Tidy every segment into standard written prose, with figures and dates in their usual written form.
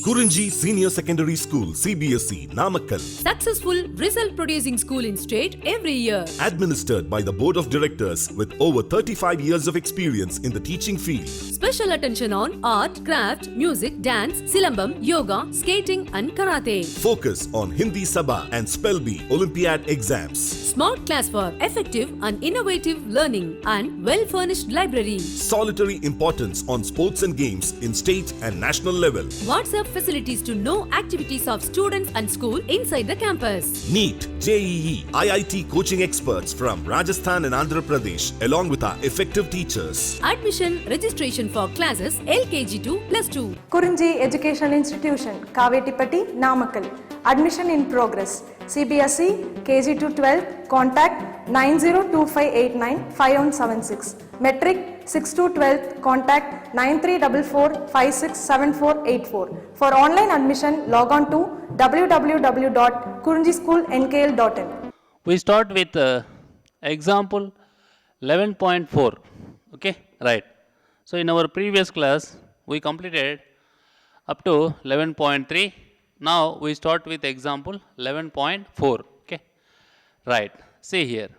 KURINJI Senior Secondary School, CBSE, Namakkal. Successful result producing school in state every year. Administered by the Board of Directors with over 35 years of experience in the teaching field. Special attention on art, craft, music, dance, silambam, yoga, skating and karate. Focus on Hindi Sabha and Spell Bee Olympiad exams. Smart class for effective and innovative learning and well-furnished library. Solitary importance on sports and games in state and national level. WhatsApp facilities to know activities of students and school inside the campus. NEET, JEE, IIT coaching experts from Rajasthan and Andhra Pradesh along with our effective teachers. Admission registration for classes LKG to +2. KURINJI Educational Institution, Kavetipatti, Namakkal. Admission in progress. CBSE, KG to 12, contact 9025895176. Metric 6 to 12, contact 9344567484. For online admission, log on to www.kurinjischoolnkl.in. We start with example 11.4. Okay, right. So in our previous class, we completed up to 11.3. Now we start with example 11.4. Okay, right. See here.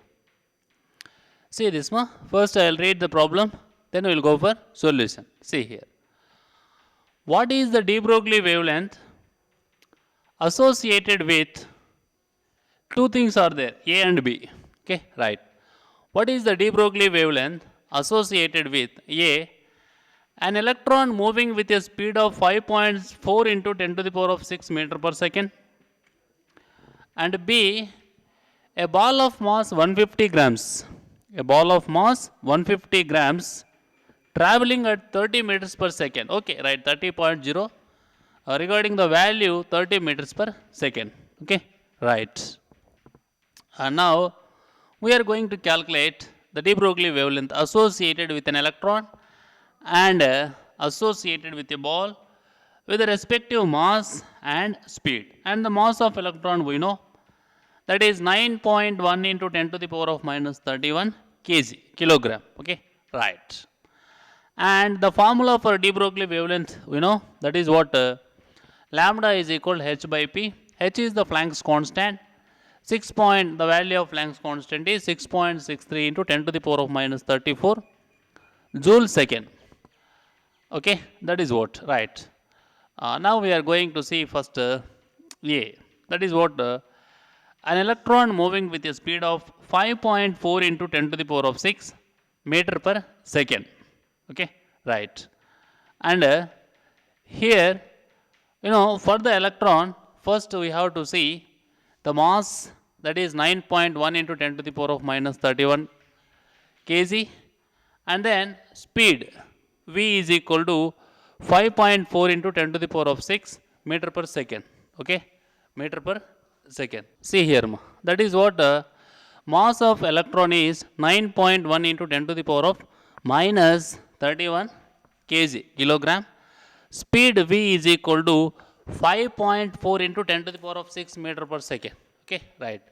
See this one. First I will read the problem, then we will go for solution. See here. What is the de Broglie wavelength associated with two things are there, A and B. Okay, right. What is the de Broglie wavelength associated with A? An electron moving with a speed of 5.4 into 10 to the power of 6 meter per second. And B, a ball of mass 150 grams. A ball of mass 150 grams traveling at 30 meters per second. Okay, right, 30.0. Regarding the value 30 meters per second. Okay, right. And now we are going to calculate the de Broglie wavelength associated with an electron and associated with a ball with the respective mass and speed. And the mass of electron we know, that is 9.1 into 10 to the power of minus 31 kg, kilogram. Okay, right. And the formula for de Broglie wavelength we know, that is what lambda is equal to h by p. H is the Planck's constant. The value of Planck's constant is 6.63 into 10 to the power of minus 34 joule second. Okay, that is what, right. Now we are going to see first A. That is what an electron moving with a speed of 5.4 into 10 to the power of 6 meter per second. Okay, right. And here, for the electron, first we have to see the mass, that is 9.1 into 10 to the power of minus 31 kg, and then speed v is equal to 5.4 into 10 to the power of 6 meter per second. Okay, meter per second. See here, that is what mass of electron is 9.1 into 10 to the power of minus 31 kg, kilogram. Speed v is equal to 5.4 into 10 to the power of 6 meter per second. Okay, right.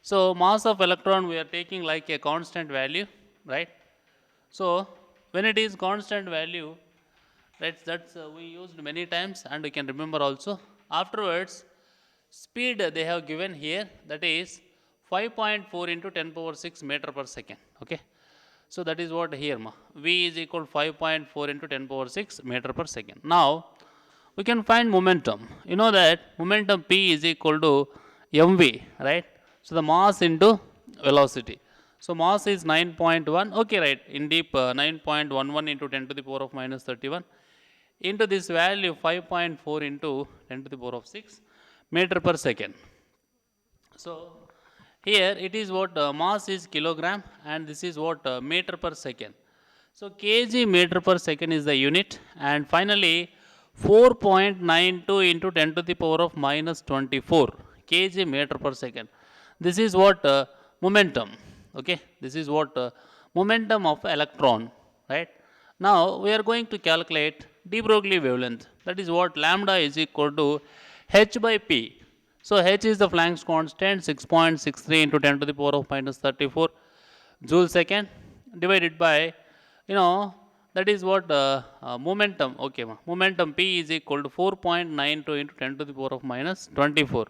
So mass of electron we are taking like a constant value, right? So when it is constant value, right, that's we used many times and we can remember also. Afterwards, speed they have given here, that is 5.4 into 10 power 6 meter per second. Okay, so that is what here v is equal to 5.4 into 10 power 6 meter per second. Now we can find momentum. You know that momentum p is equal to mv, right? So the mass into velocity. So mass is 9.1, okay, right, in deep 9.11 into 10 to the power of minus 31 into this value 5.4 into 10 to the power of 6 meter per second. So here it is what mass is kilogram and this is what meter per second. So kg meter per second is the unit, and finally 4.92 into 10 to the power of minus 24 kg meter per second. This is what momentum. Okay, this is what momentum of electron, right? Now we are going to calculate de Broglie wavelength. That is what lambda is equal to h by p. So h is the Planck's constant, 6.63 into 10 to the power of minus 34 joule second, divided by that is what momentum, okay, momentum P is equal to 4.92 into 10 to the power of minus 24.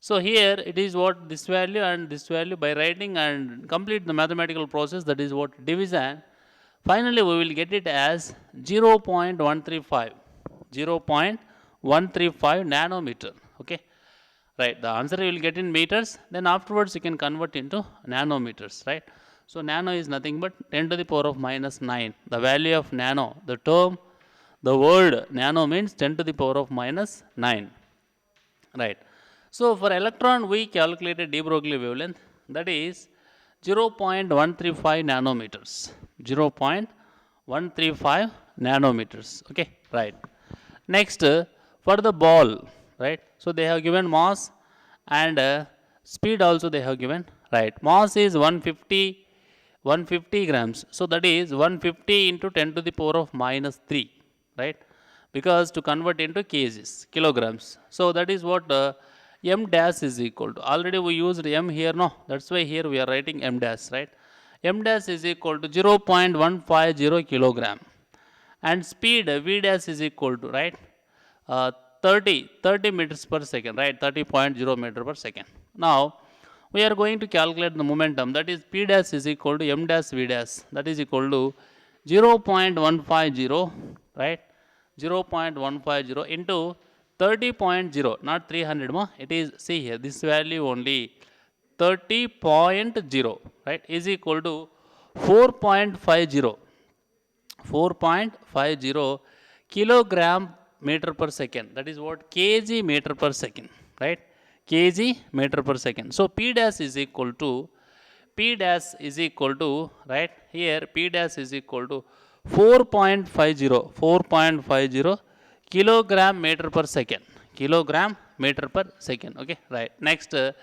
So here it is what this value and this value by writing and complete the mathematical process, that is what division. Finally, we will get it as 0.135, 0.135 nanometer. Okay, right. The answer you will get in meters. Then afterwards you can convert into nanometers, right? So nano is nothing but 10 to the power of minus 9. The value of nano, the term, the word nano means 10 to the power of minus 9, right? So for electron we calculated de Broglie wavelength, that is 0.135 nanometers, 0.135 nanometers. Okay, right. Next, for the ball, right? So they have given mass and speed also they have given, right? Mass is 150 grams. So that is 150 into 10 to the power of minus 3, right? Because to convert into kgs, kilograms. So that is what m dash is equal to. Already we used m here, no? That's why here we are writing m dash, right? M dash is equal to 0.150 kilogram. And speed v dash is equal to, right? 30 meters per second, right? 30.0 meter per second. Now, we are going to calculate the momentum, that is P dash is equal to m dash v dash, that is equal to 0.150, right? 0.150 into 30.0, not 300 ma, it is, see here, this value only 30.0, right, is equal to 4.50 kilogram meter per second, that is what kg meter per second, right? Kg meter per second. So P dash is equal to, right, here P dash is equal to 4.50 kilogram meter per second, okay, right. Next, de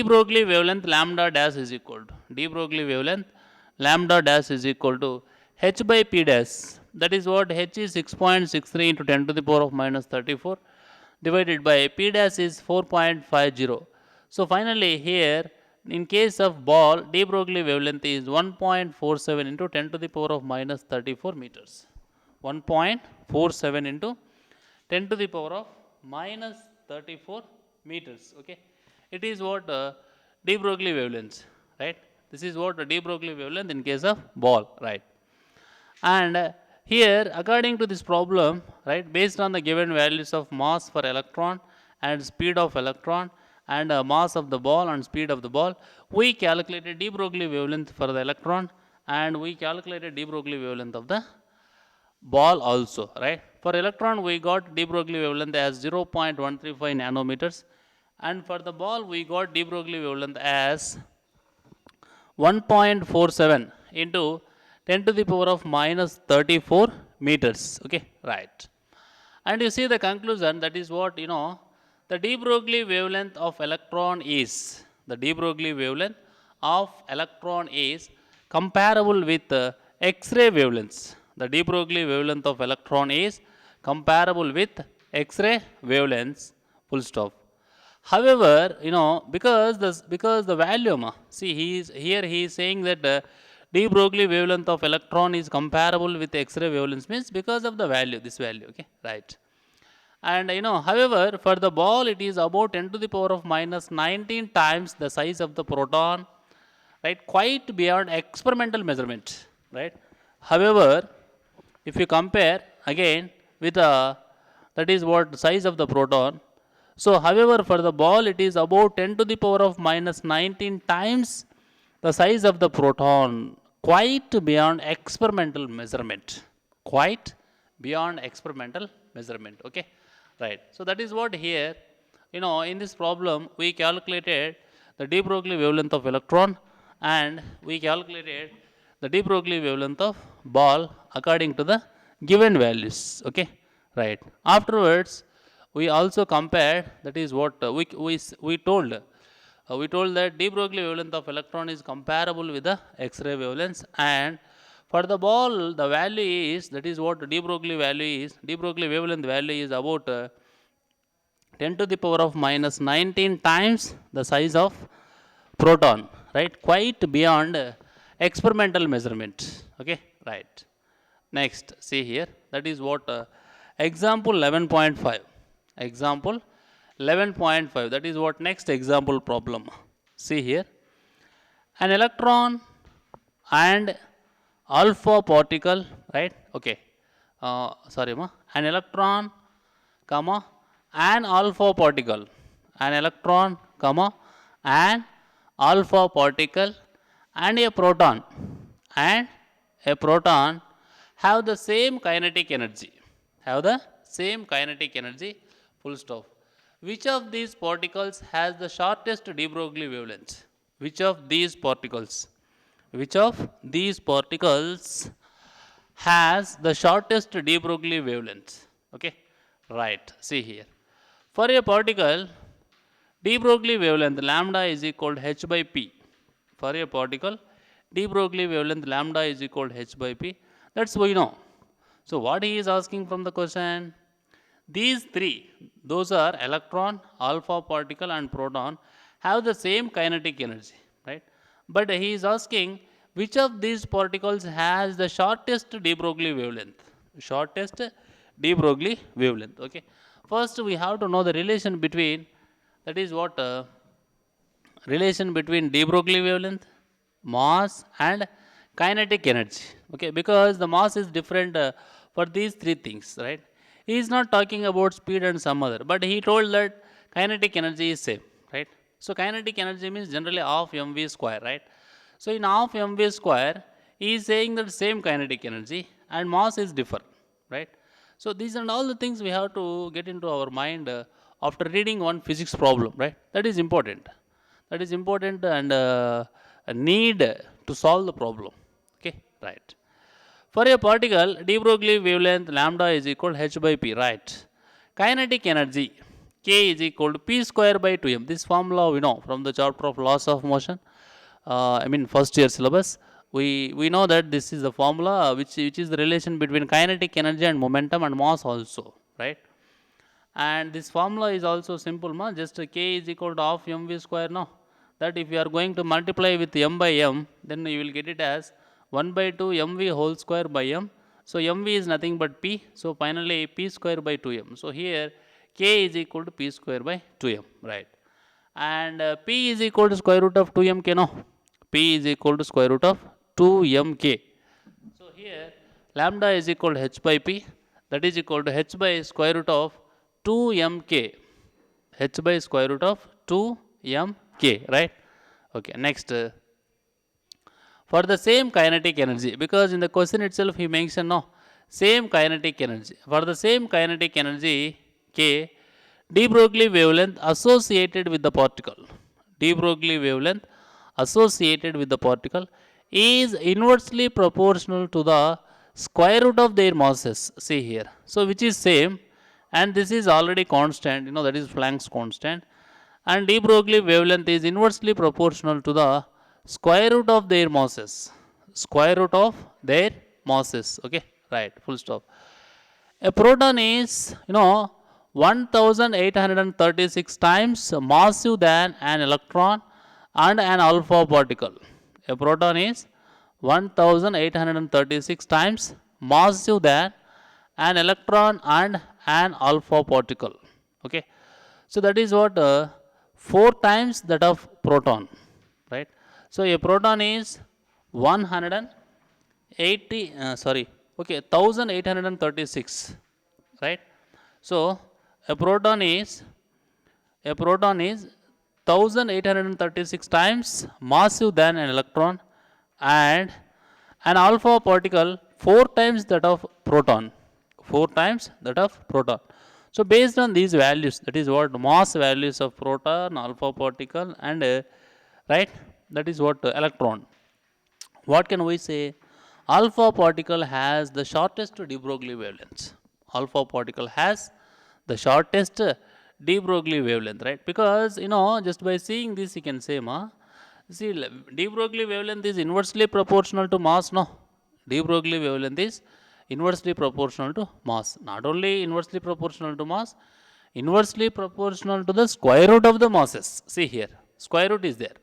Broglie wavelength lambda dash is equal to, de Broglie wavelength lambda dash is equal to h by P dash, that is what h is 6.63 into 10 to the power of minus 34 divided by P dash is 4.50. So finally here, in case of ball, de Broglie wavelength is 1.47 into 10 to the power of minus 34 meters. 1.47 into 10 to the power of minus 34 meters. Okay, it is what de Broglie wavelength, right? This is what de Broglie wavelength in case of ball, right? And here, according to this problem, right, based on the given values of mass for electron and speed of electron and mass of the ball and speed of the ball, we calculated de Broglie wavelength for the electron and we calculated de Broglie wavelength of the ball also, right? For electron, we got de Broglie wavelength as 0.135 nanometers, and for the ball, we got de Broglie wavelength as 1.47 into 10 to the power of minus 34 meters. Okay, right. And you see the conclusion, that is what, you know, the de Broglie wavelength of electron is, the de Broglie wavelength of electron is comparable with X-ray wavelengths. The de Broglie wavelength of electron is comparable with X-ray wavelengths, full stop. However, you know, because the value, see, he is saying that de Broglie wavelength of electron is comparable with X-ray wavelengths, means because of the value, this value, okay, right. And you know, however, for the ball it is about 10 to the power of minus 19 times the size of the proton, right, quite beyond experimental measurement, right. However, if you compare again with that is what size of the proton. So however, for the ball it is about 10 to the power of minus 19 times the size of the proton, quite beyond experimental measurement, quite beyond experimental measurement, okay, right. So that is what here, you know, in this problem we calculated the de Broglie wavelength of electron and we calculated the de Broglie wavelength of ball according to the given values, okay, right. Afterwards, we also compared, that is what we told that de Broglie wavelength of electron is comparable with the X-ray wavelengths, and for the ball the value is, that is what de Broglie value is, de Broglie wavelength value is about 10 to the power of minus 19 times the size of proton, right, quite beyond experimental measurement, okay, right. Next, see here, that is what example 11.5. Example 11.5, that is what next example problem. See here, an electron and alpha particle, right? Okay, sorry, an electron, comma, an alpha particle, an electron, comma, an alpha particle, and a proton, and a proton have the same kinetic energy, have the same kinetic energy, full stop. Which of these particles has the shortest de Broglie wavelength? Which of these particles? Which of these particles has the shortest de Broglie wavelength? Okay, right. See here. For a particle, de Broglie wavelength lambda is equal to h by p. For a particle, de Broglie wavelength lambda is equal to h by p. That's we know. So what he is asking from the question? These three, those are electron, alpha particle, and proton, have the same kinetic energy, right? But he is asking which of these particles has the shortest de Broglie wavelength? Shortest de Broglie wavelength. Okay. First, we have to know the relation between, that is what relation between de Broglie wavelength, mass, and kinetic energy. Okay, because the mass is different for these three things, right? He is not talking about speed and some other, but he told that kinetic energy is same, right? So kinetic energy means generally half mv square, right? So in half mv square, he is saying that same kinetic energy and mass is different, right? So these are all the things we have to get into our mind after reading one physics problem, right? That is important. That is important and a need to solve the problem. Okay, right. For a particle, de Broglie wavelength lambda is equal to h by p, right? Kinetic energy k is equal to p square by 2m. This formula we know from the chapter of laws of motion. I mean first year syllabus. We know that this is the formula which is the relation between kinetic energy and momentum and mass also, right? And this formula is also simple, just k is equal to half mv square, no? That if you are going to multiply with m by m, then you will get it as 1 by 2 mv whole square by m. So mv is nothing but p. So finally p square by 2m. So here k is equal to p square by 2m, right? And p is equal to square root of 2mk, no? P is equal to square root of 2mk. So here lambda is equal to h by p, that is equal to h by square root of 2mk. H by square root of 2mk, right? Okay, next. For the same kinetic energy, because in the question itself he mentioned no, same kinetic energy. For the same kinetic energy k, de Broglie wavelength associated with the particle, de Broglie wavelength associated with the particle is inversely proportional to the square root of their masses. See here. So which is same, and this is already constant, that is Planck's constant, and de Broglie wavelength is inversely proportional to the square root of their masses. Square root of their masses. Okay, right, full stop. A proton is 1836 times massive than an electron and an alpha particle. A proton is 1836 times massive than an electron and an alpha particle. Okay, so that is what 4 times that of proton, right? So a proton is 1836, right? So a proton is 1836 times massive than an electron, and an alpha particle 4 times that of proton. 4 times that of proton. So based on these values, that is what mass values of proton, alpha particle, and right, that is what electron. What can we say? Alpha particle has the shortest de Broglie wavelength. Alpha particle has the shortest de Broglie wavelength, right? Because just by seeing this you can say, see, de Broglie wavelength is inversely proportional to mass, no? De Broglie wavelength is inversely proportional to mass. Not only inversely proportional to mass, inversely proportional to the square root of the masses. See here, square root is there.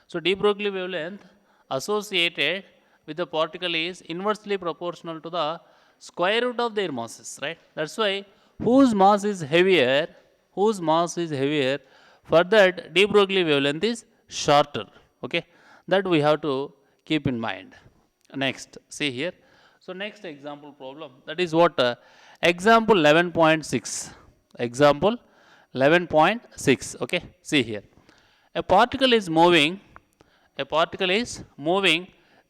So de Broglie wavelength associated with the particle is inversely proportional to the square root of their masses, right? That's why whose mass is heavier, for that de Broglie wavelength is shorter. Okay, that we have to keep in mind. Next, see here. So next example problem, that is what example 11.6. Example 11.6. Okay, see here. A particle is moving.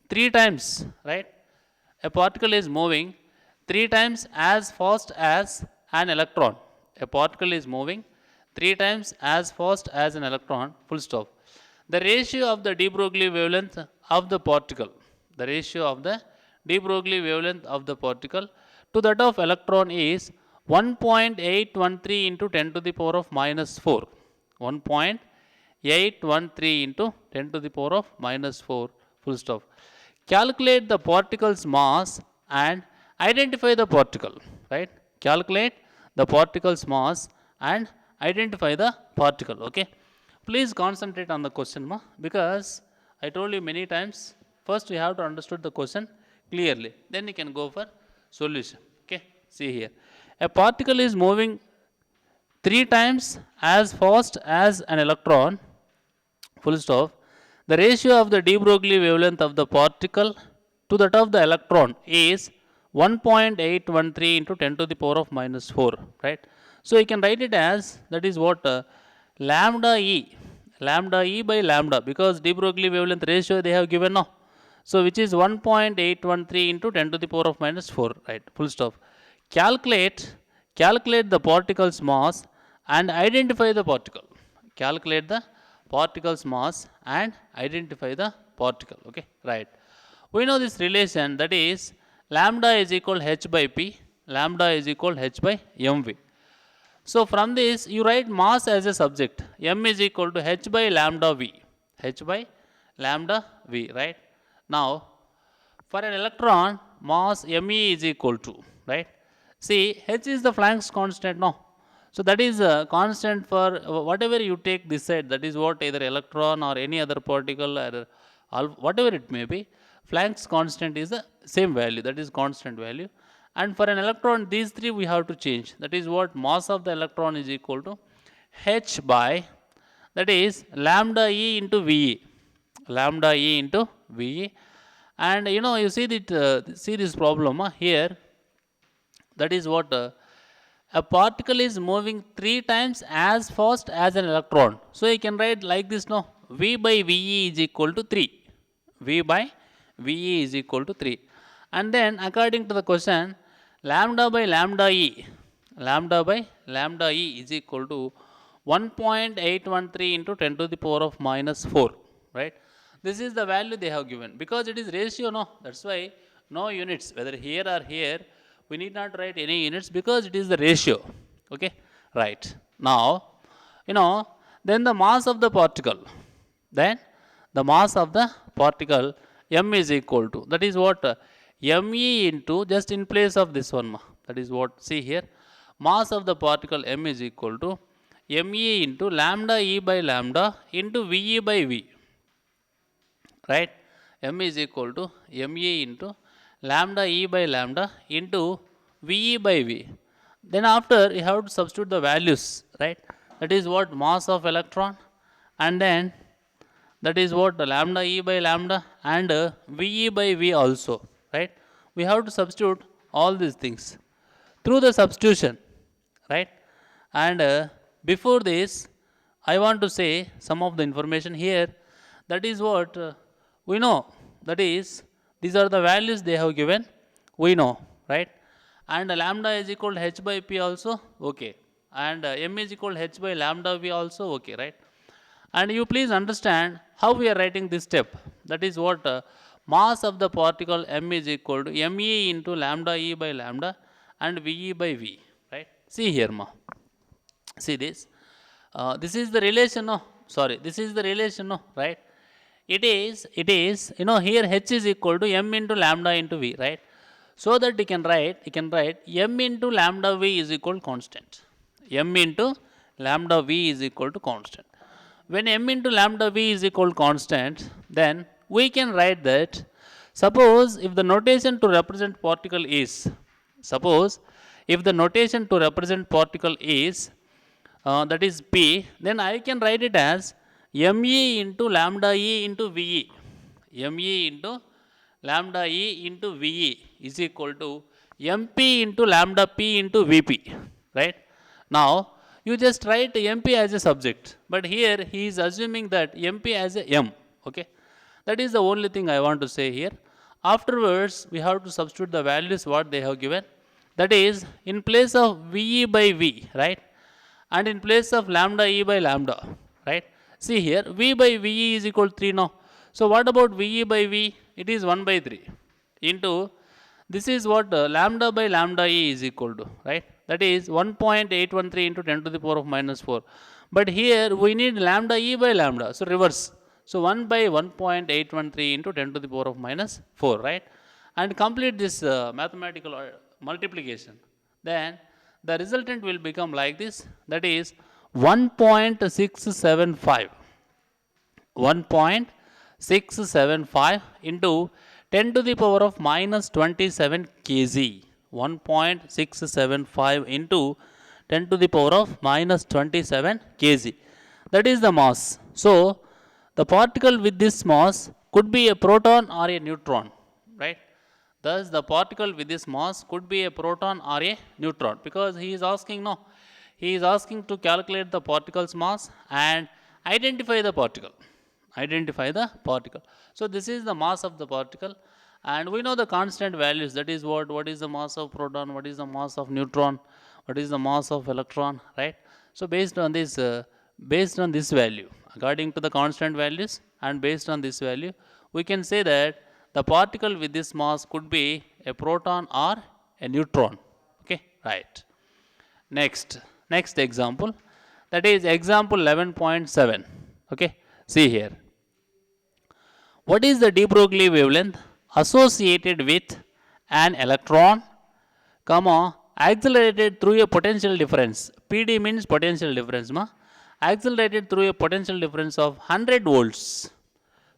Three times, right? A particle is moving three times as fast as an electron. A particle is moving three times as fast as an electron. Full stop. The ratio of the de Broglie wavelength of the particle. The ratio of the de Broglie wavelength of the particle to that of electron is 1.813 into 10 to the power of minus 4. 1.813 into 10 to the power of minus 4. Full stop. Calculate the particle's mass and identify the particle. Right? Calculate the particle's mass and identify the particle. Okay. Please concentrate on the question, because I told you many times. First, you have to understand the question clearly. Then you can go for solution. Okay. See here. A particle is moving three times as fast as an electron. Full stop. The ratio of the de Broglie wavelength of the particle to that of the electron is 1.813 into 10 to the power of minus 4. Right. So you can write it as, that is what lambda e by lambda, because de Broglie wavelength ratio they have given now. So which is 1.813 into 10 to the power of minus 4. Right. Full stop. Calculate the particle's mass and identify the particle. Calculate the particle's mass and identify the particle. Okay. Right. We know this relation, that is lambda is equal h by p. Lambda is equal h by mv. So from this you write mass as a subject. M is equal to h by lambda v. H by lambda v. Right. Now for an electron, mass me is equal to, right? See, h is the Planck's constant now. So that is a constant for whatever you take this side, that is what either electron or any other particle or whatever it may be, Planck's constant is the same value, that is constant value. And for an electron, these three we have to change. That is what mass of the electron is equal to h by, that is lambda e into VE. Lambda e into VE. And you see that, see this problem here. That is what a particle is moving three times as fast as an electron. So you can write like this now. V by VE is equal to 3. V by VE is equal to 3. And then according to the question, lambda by lambda e is equal to 1.813 into 10 to the power of minus 4. Right. This is the value they have given, because it is ratio, no. That's why no units, whether here or here, we need not write any units, because it is the ratio. Okay. Right. Now, then the mass of the particle. Then the mass of the particle m is equal to, that is what me into, just in place of this one, that is what, see here, mass of the particle m is equal to me into lambda e by lambda into VE by V. Right. M is equal to me into lambda e by lambda into VE by V. Then after you have to substitute the values, right? That is what mass of electron, and then that is what lambda e by lambda and VE by V also, right? We have to substitute all these things through the substitution, right? And before this, I want to say some of the information here. That is what we know, that is, these are the values they have given, we know, right? And lambda is equal to h by p also, okay. And m is equal to h by lambda v also, okay, right? And you please understand how we are writing this step. That is what mass of the particle m is equal to me into lambda e by lambda and VE by V, right? See here, see this. This is the relation, no? Sorry, this is the relation, no? Right? It is, here h is equal to m into lambda into v, right? So that you can write m into lambda v is equal to constant. M into lambda v is equal to constant. When m into lambda v is equal to constant, then we can write that Suppose if the notation to represent particle is, suppose if the notation to represent particle is that is P, then I can write it as ME into lambda E into VE. ME into lambda E into VE is equal to MP into lambda P into VP, right? Now, you just write MP as a subject, but here he is assuming that MP as a M, okay? That is the only thing I want to say here. Afterwards, we have to substitute the values what they have given. That is, in place of VE by V, right? And in place of lambda E by lambda, right? See here, V by VE is equal to 3 now. So, what about VE by V? It is 1 by 3 into, this is what lambda by lambda E is equal to, right? That is 1.813 into 10 to the power of minus 4. But here we need lambda E by lambda, so reverse. So 1 by 1.813 into 10 to the power of minus 4, right? And complete this mathematical multiplication. Then the resultant will become like this, that is 1.675. 1.675 into 10 to the power of minus 27 kg. 1.675 into 10 to the power of minus 27 kg. That is the mass. So, the particle with this mass could be a proton or a neutron, right? Thus, the particle with this mass could be a proton or a neutron, because he is asking, no, he is asking to calculate the particle's mass and identify the particle. Identify the particle. So, this is the mass of the particle, and we know the constant values, that is what is the mass of proton, what is the mass of neutron, what is the mass of electron, right? So, based on this value, according to the constant values and based on this value, we can say that the particle with this mass could be a proton or a neutron, okay, right. Next example, that is example 11.7, okay. See here, what is the de Broglie wavelength associated with an electron, comma, accelerated through a potential difference? PD means potential difference, accelerated through a potential difference of 100 volts.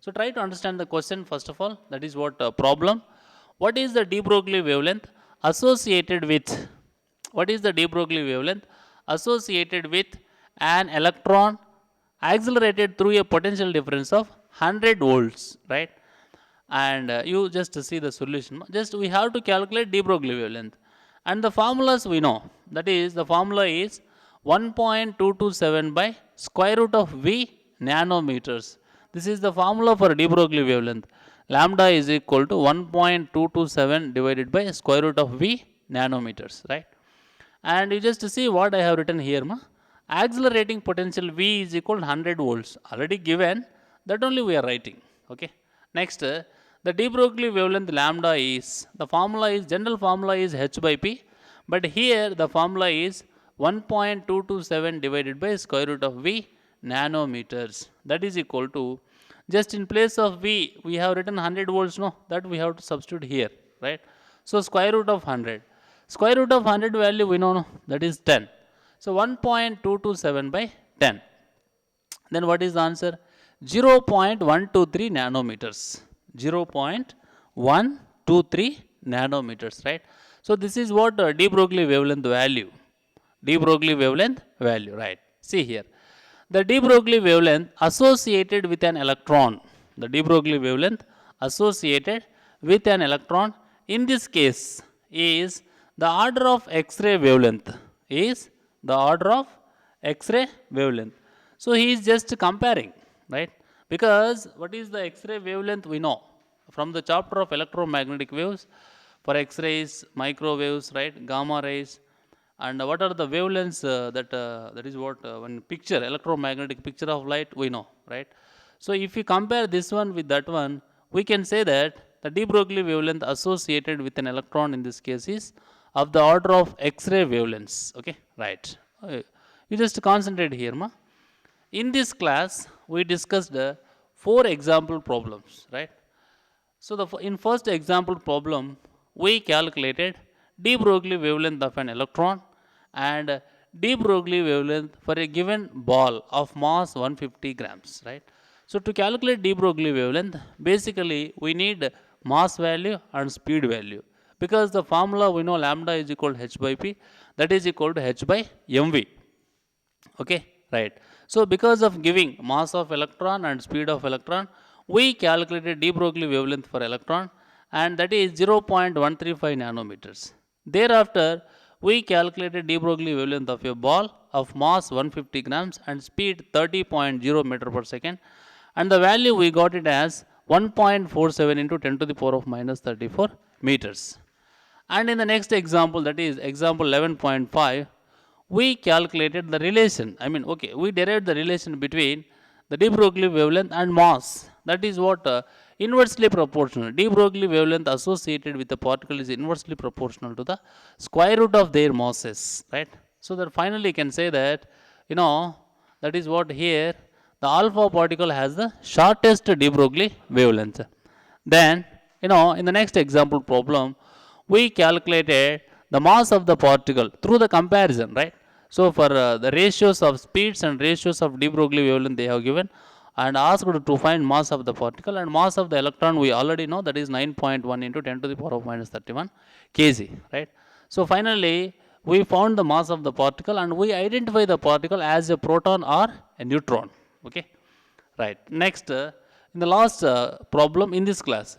So try to understand the question first of all, that is what problem. What is the de Broglie wavelength associated with, what is the de Broglie wavelength associated with an electron accelerated through a potential difference of 100 volts, right? And you just see the solution. Just we have to calculate de Broglie wavelength, and the formulas we know, that is the formula is 1.227 by square root of V nanometers. This is the formula for de Broglie wavelength. Lambda is equal to 1.227 divided by square root of V nanometers, right? And you just see what I have written here, accelerating potential V is equal to 100 volts, already given, that only we are writing, okay. Next, the de Broglie wavelength lambda is, the formula is, general formula is H by P, but here the formula is 1.227 divided by square root of V nanometers, that is equal to, just in place of V we have written 100 volts, no, that we have to substitute here, right? So square root of 100 value we know, no, that is 10. So 1.227 by 10. Then what is the answer? 0.123 nanometers. 0.123 nanometers, right? So this is what de Broglie wavelength value. De Broglie wavelength value, right? See here, the de Broglie wavelength associated with an electron. The de Broglie wavelength associated with an electron in this case is the order of X-ray wavelength. Is the order of X-ray wavelength. So he is just comparing, right? Because what is the X-ray wavelength we know from the chapter of electromagnetic waves, for X-rays, microwaves, right, gamma rays, and what are the wavelengths that is what when picture, electromagnetic picture of light we know, right? So if you compare this one with that one, we can say that the de Broglie wavelength associated with an electron in this case is of the order of X-ray wavelengths, okay, right. You just concentrate here, In this class we discussed 4 example problems, right? So in first example problem we calculated de Broglie wavelength of an electron and de Broglie wavelength for a given ball of mass 150 grams, right? So to calculate de Broglie wavelength, basically we need mass value and speed value. Because the formula we know lambda is equal to h by p, that is equal to h by mv. Okay, right. So because of giving mass of electron and speed of electron, we calculated de Broglie wavelength for electron, and that is 0.135 nanometers. Thereafter, we calculated de Broglie wavelength of a ball of mass 150 grams and speed 30.0 meter per second, and the value we got it as 1.47 into 10 to the power of minus 34 meters. And in the next example, that is example 11.5, we calculated the relation. We derived the relation between the de Broglie wavelength and mass. That is what inversely proportional. De Broglie wavelength associated with the particle is inversely proportional to the square root of their masses, right? So that finally you can say that, that is what here the alpha particle has the shortest de Broglie wavelength. Then, in the next example problem, we calculated the mass of the particle through the comparison, right? So for the ratios of speeds and ratios of de Broglie wavelength they have given, and asked to find mass of the particle, and mass of the electron we already know, that is 9.1 into 10 to the power of minus 31 kg, right? So finally we found the mass of the particle, and we identify the particle as a proton or a neutron. Okay, right. Next, in the last problem in this class,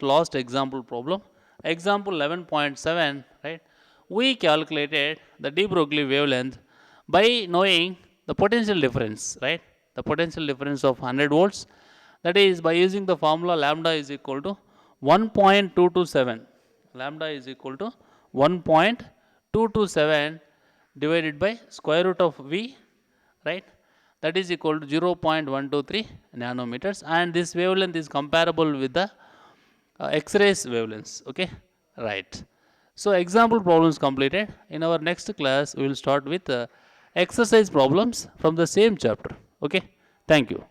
last example problem, example 11.7, right? We calculated the de Broglie wavelength by knowing the potential difference, right? The potential difference of 100 volts, that is by using the formula lambda is equal to 1.227. Lambda is equal to 1.227 divided by square root of V, right? That is equal to 0.123 nanometers, and this wavelength is comparable with the X-rays wavelengths. Okay, right. So example problems completed. In our next class, we will start with exercise problems from the same chapter. Okay, thank you.